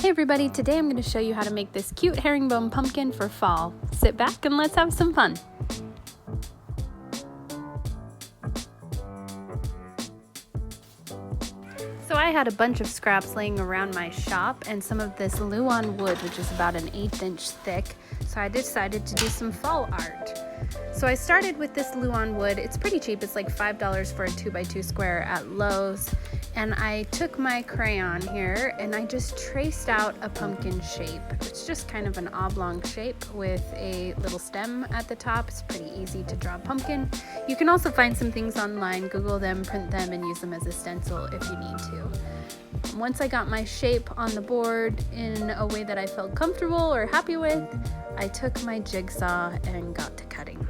Hey everybody, today I'm going to show you how to make this cute herringbone pumpkin for fall. Sit back and let's have some fun. So I had a bunch of scraps laying around my shop and some of this luan wood, which is about an 1/8 inch thick. So I decided to do some fall art. So I started with this luan wood. It's pretty cheap. It's like $5 for a 2x2 square at Lowe's. And I took my crayon here and I just traced out a pumpkin shape. It's just kind of an oblong shape with a little stem at the top. It's pretty easy to draw a pumpkin. You can also find some things online, Google them, print them, and use them as a stencil if you need to. Once I got my shape on the board in a way that I felt comfortable or happy with, I took my jigsaw and got to cutting.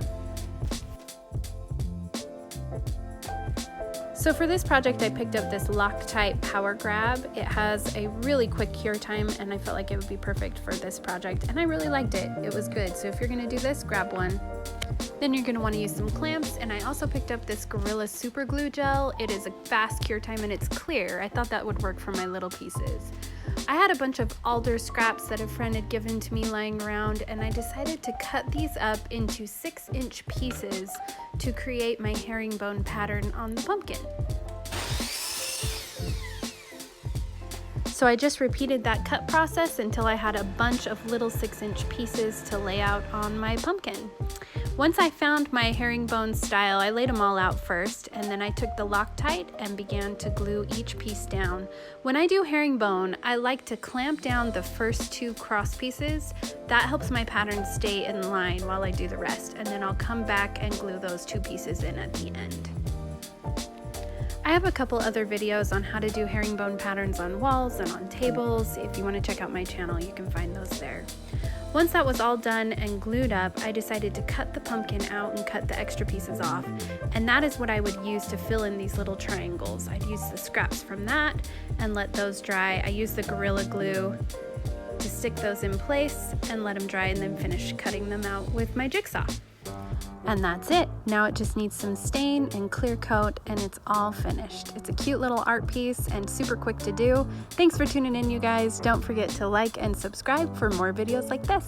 So for this project, I picked up this Loctite Power Grab. It has a really quick cure time and I felt like it would be perfect for this project, and I really liked it. It was good. So if you're gonna do this, grab one. Then you're gonna wanna use some clamps, and I also picked up this Gorilla Super Glue Gel. It is a fast cure time and it's clear. I thought that would work for my little pieces. I had a bunch of alder scraps that a friend had given to me lying around, and I decided to cut these up into 6-inch pieces to create my herringbone pattern on the pumpkin. So I just repeated that cut process until I had a bunch of little 6-inch pieces to lay out on my pumpkin. Once I found my herringbone style, I laid them all out first, and then I took the Loctite and began to glue each piece down. When I do herringbone, I like to clamp down the first 2 cross pieces. That helps my pattern stay in line while I do the rest, and then I'll come back and glue those 2 pieces in at the end. I have a couple other videos on how to do herringbone patterns on walls and on tables. If you want to check out my channel, you can find those there. Once that was all done and glued up, I decided to cut the pumpkin out and cut the extra pieces off. And that is what I would use to fill in these little triangles. I'd use the scraps from that and let those dry. I used the Gorilla Glue to stick those in place and let them dry, and then finish cutting them out with my jigsaw. And that's it. Now it just needs some stain and clear coat and it's all finished. It's a cute little art piece and super quick to do. Thanks for tuning in, you guys. Don't forget to like and subscribe for more videos like this.